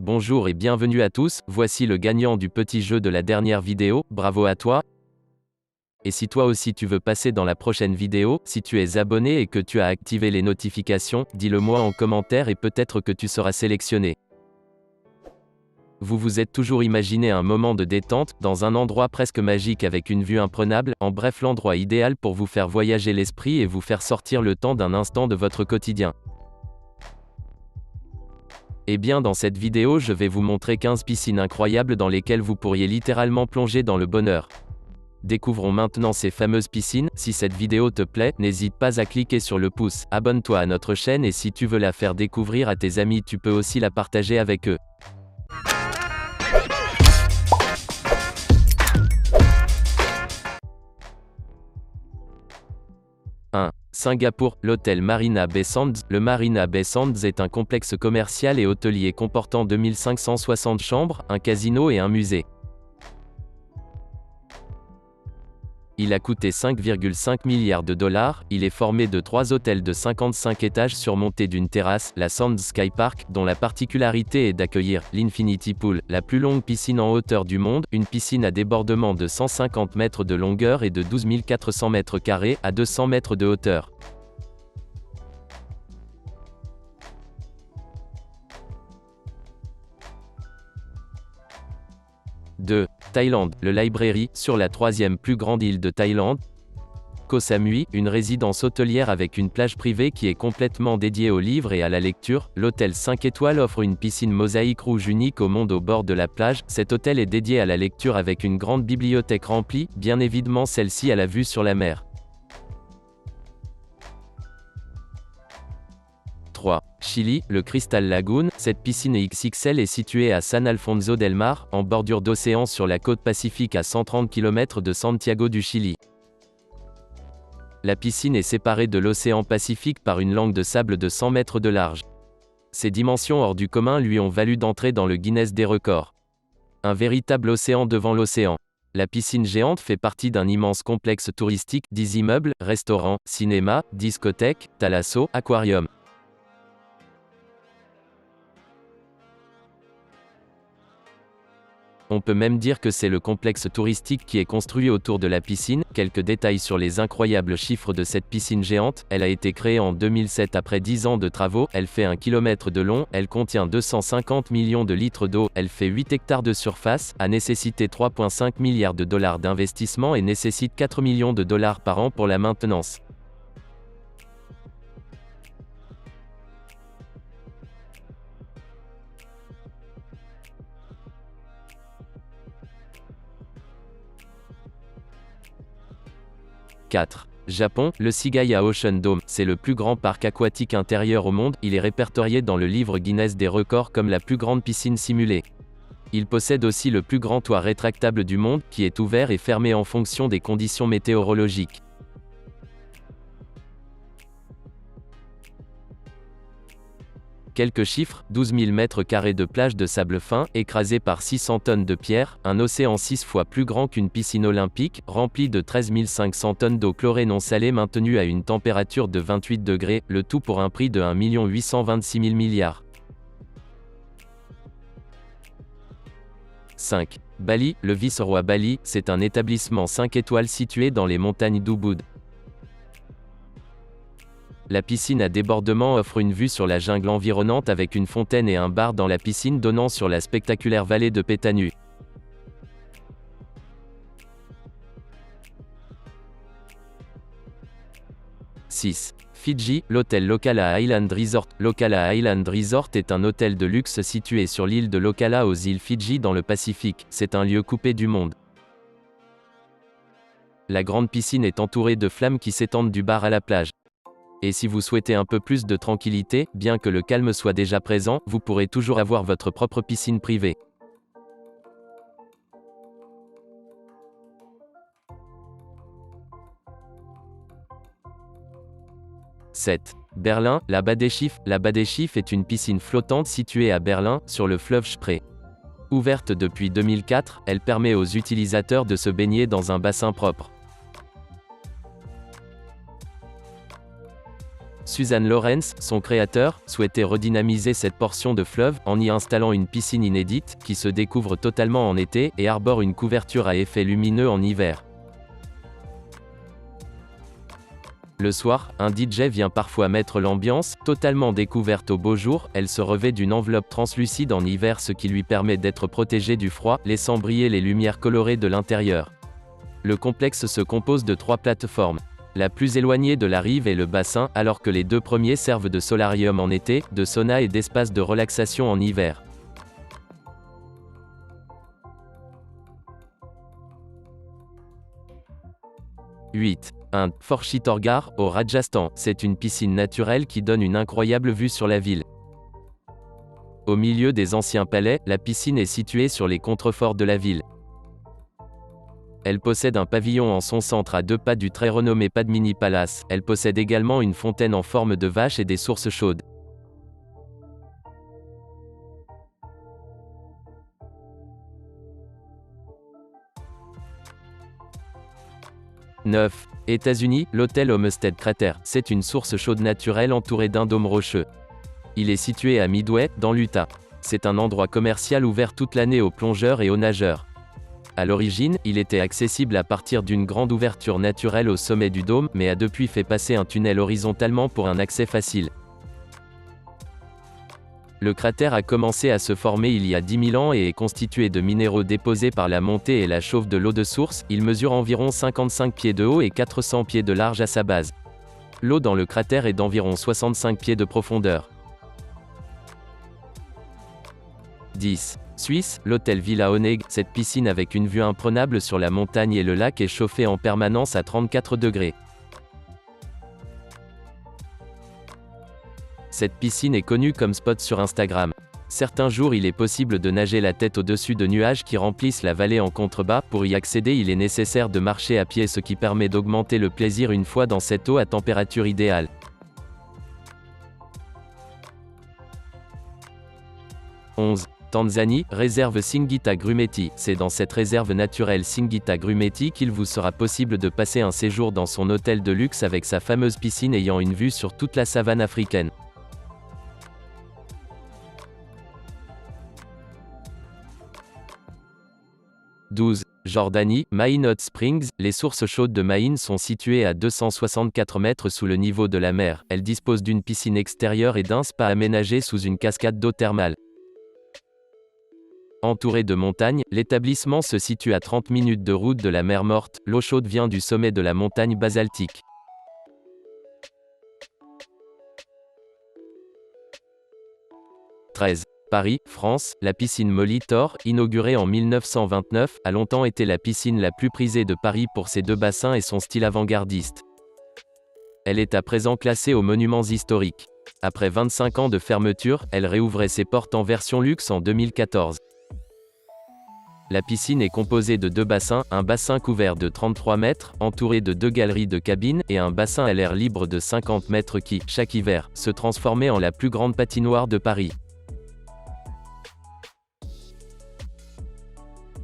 Bonjour et bienvenue à tous, voici le gagnant du petit jeu de la dernière vidéo, bravo à toi. Et si toi aussi tu veux passer dans la prochaine vidéo, si tu es abonné et que tu as activé les notifications, dis-le moi en commentaire et peut-être que tu seras sélectionné. Vous vous êtes toujours imaginé un moment de détente, dans un endroit presque magique avec une vue imprenable, en bref l'endroit idéal pour vous faire voyager l'esprit et vous faire sortir le temps d'un instant de votre quotidien. Eh bien dans cette vidéo je vais vous montrer 15 piscines incroyables dans lesquelles vous pourriez littéralement plonger dans le bonheur. Découvrons maintenant ces fameuses piscines. Si cette vidéo te plaît, n'hésite pas à cliquer sur le pouce, abonne-toi à notre chaîne et si tu veux la faire découvrir à tes amis tu peux aussi la partager avec eux. Singapour, l'hôtel Marina Bay Sands. Le Marina Bay Sands est un complexe commercial et hôtelier comportant 2560 chambres, un casino et un musée. Il a coûté 5,5 milliards de dollars, il est formé de 3 hôtels de 55 étages surmontés d'une terrasse, la Sands Sky Park, dont la particularité est d'accueillir l'Infinity Pool, la plus longue piscine en hauteur du monde, une piscine à débordement de 150 mètres de longueur et de 12 400 mètres carrés, à 200 mètres de hauteur. Thaïlande, le Library, sur la troisième plus grande île de Thaïlande. Koh Samui, une résidence hôtelière avec une plage privée qui est complètement dédiée aux livres et à la lecture. L'hôtel 5 étoiles offre une piscine mosaïque rouge unique au monde au bord de la plage. Cet hôtel est dédié à la lecture avec une grande bibliothèque remplie, bien évidemment celle-ci a la vue sur la mer. 3. Chili, le Crystal Lagoon. Cette piscine XXL est située à San Alfonso del Mar, en bordure d'océan sur la côte pacifique à 130 km de Santiago du Chili. La piscine est séparée de l'océan Pacifique par une langue de sable de 100 mètres de large. Ses dimensions hors du commun lui ont valu d'entrer dans le Guinness des records. Un véritable océan devant l'océan. La piscine géante fait partie d'un immense complexe touristique, 10 immeubles, restaurants, cinéma, discothèques, thalasso, aquarium. On peut même dire que c'est le complexe touristique qui est construit autour de la piscine. Quelques détails sur les incroyables chiffres de cette piscine géante. Elle a été créée en 2007 après 10 ans de travaux. Elle fait 1 km de long. Elle contient 250 millions de litres d'eau. Elle fait 8 hectares de surface. A nécessité 3,5 milliards de dollars d'investissement et nécessite 4 millions de dollars par an pour la maintenance. Japon, le Sigaya Ocean Dome, c'est le plus grand parc aquatique intérieur au monde, il est répertorié dans le livre Guinness des records comme la plus grande piscine simulée. Il possède aussi le plus grand toit rétractable du monde, qui est ouvert et fermé en fonction des conditions météorologiques. Quelques chiffres, 12 000 mètres carrés de plage de sable fin, écrasée par 600 tonnes de pierre, un océan 6 fois plus grand qu'une piscine olympique, rempli de 13 500 tonnes d'eau chlorée non salée maintenue à une température de 28 degrés, le tout pour un prix de 1 826 000 milliards. 5. Bali, le Viceroy Bali, c'est un établissement 5 étoiles situé dans les montagnes d'Ubud. La piscine à débordement offre une vue sur la jungle environnante avec une fontaine et un bar dans la piscine donnant sur la spectaculaire vallée de Petanu. Fidji, l'hôtel Lokala Island Resort. Lokala Island Resort est un hôtel de luxe situé sur l'île de Lokala aux îles Fidji dans le Pacifique. C'est un lieu coupé du monde. La grande piscine est entourée de flammes qui s'étendent du bar à la plage. Et si vous souhaitez un peu plus de tranquillité, bien que le calme soit déjà présent, vous pourrez toujours avoir votre propre piscine privée. Berlin, la Bad Schiff. La Bad Schiff est une piscine flottante située à Berlin, sur le fleuve Spree. Ouverte depuis 2004, elle permet aux utilisateurs de se baigner dans un bassin propre. Suzanne Lawrence, son créateur, souhaitait redynamiser cette portion de fleuve, en y installant une piscine inédite, qui se découvre totalement en été, et arbore une couverture à effet lumineux en hiver. Le soir, un DJ vient parfois mettre l'ambiance, totalement découverte au beau jour, elle se revêt d'une enveloppe translucide en hiver ce qui lui permet d'être protégée du froid, laissant briller les lumières colorées de l'intérieur. Le complexe se compose de 3 plateformes. La plus éloignée de la rive est le bassin, alors que les 2 premiers servent de solarium en été, de sauna et d'espace de relaxation en hiver. « 8. 1. Fort Chittorgarh, au Rajasthan, c'est une piscine naturelle qui donne une incroyable vue sur la ville. Au milieu des anciens palais, la piscine est située sur les contreforts de la ville. Elle possède un pavillon en son centre à 2 pas du très renommé Padmini Palace, elle possède également une fontaine en forme de vache et des sources chaudes. « 9. États-Unis, l'hôtel Homestead Crater, c'est une source chaude naturelle entourée d'un dôme rocheux. Il est situé à Midway, dans l'Utah. C'est un endroit commercial ouvert toute l'année aux plongeurs et aux nageurs. À l'origine, il était accessible à partir d'une grande ouverture naturelle au sommet du dôme, mais a depuis fait passer un tunnel horizontalement pour un accès facile. Le cratère a commencé à se former il y a 10 000 ans et est constitué de minéraux déposés par la montée et la chauffe de l'eau de source. Il mesure environ 55 pieds de haut et 400 pieds de large à sa base. L'eau dans le cratère est d'environ 65 pieds de profondeur. 10. Suisse, l'hôtel Villa Oneg, cette piscine avec une vue imprenable sur la montagne et le lac est chauffée en permanence à 34 degrés. Cette piscine est connue comme spot sur Instagram. Certains jours il est possible de nager la tête au-dessus de nuages qui remplissent la vallée en contrebas. Pour y accéder il est nécessaire de marcher à pied ce qui permet d'augmenter le plaisir une fois dans cette eau à température idéale. « 11. Tanzanie, réserve Singita Grumeti, c'est dans cette réserve naturelle Singita Grumeti qu'il vous sera possible de passer un séjour dans son hôtel de luxe avec sa fameuse piscine ayant une vue sur toute la savane africaine. « 12. Jordanie, Maïn Hot Springs, les sources chaudes de Maïn sont situées à 264 mètres sous le niveau de la mer, elles disposent d'une piscine extérieure et d'un spa aménagé sous une cascade d'eau thermale. Entouré de montagnes, l'établissement se situe à 30 minutes de route de la mer Morte, l'eau chaude vient du sommet de la montagne basaltique. « 13. Paris, France, la piscine Molitor, inaugurée en 1929, a longtemps été la piscine la plus prisée de Paris pour ses 2 bassins et son style avant-gardiste. Elle est à présent classée aux monuments historiques. Après 25 ans de fermeture, elle réouvrait ses portes en version luxe en 2014. La piscine est composée de 2 bassins, un bassin couvert de 33 mètres, entouré de 2 galeries de cabines, et un bassin à l'air libre de 50 mètres qui, chaque hiver, se transformait en la plus grande patinoire de Paris.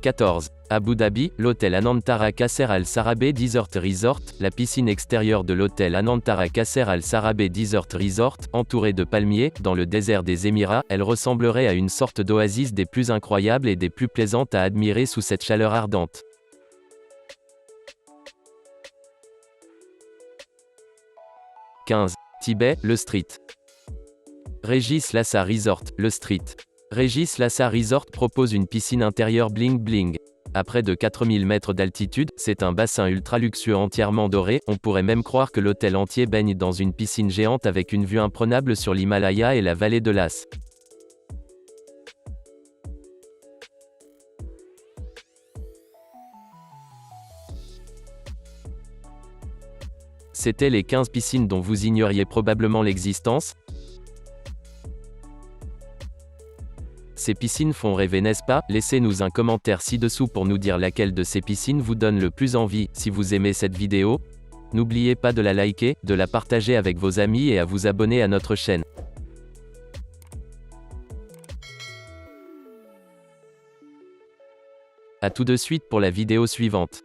14. Abu Dhabi, l'hôtel Anantara Qasr Al Sarabeh Desert Resort, la piscine extérieure de l'hôtel Anantara Qasr Al Sarabeh Desert Resort, entourée de palmiers, dans le désert des Émirats, elle ressemblerait à une sorte d'oasis des plus incroyables et des plus plaisantes à admirer sous cette chaleur ardente. « 15. Tibet, le Street. Regis Lhasa Resort, le Street. Regis Lhasa Resort propose une piscine intérieure bling bling. À près de 4000 mètres d'altitude, c'est un bassin ultra luxueux entièrement doré, on pourrait même croire que l'hôtel entier baigne dans une piscine géante avec une vue imprenable sur l'Himalaya et la vallée de Lhas. C'étaient les 15 piscines dont vous ignoriez probablement l'existence. Ces piscines font rêver, n'est-ce pas? Laissez-nous un commentaire ci-dessous pour nous dire laquelle de ces piscines vous donne le plus envie. Si vous aimez cette vidéo, n'oubliez pas de la liker, de la partager avec vos amis et à vous abonner à notre chaîne. À tout de suite pour la vidéo suivante.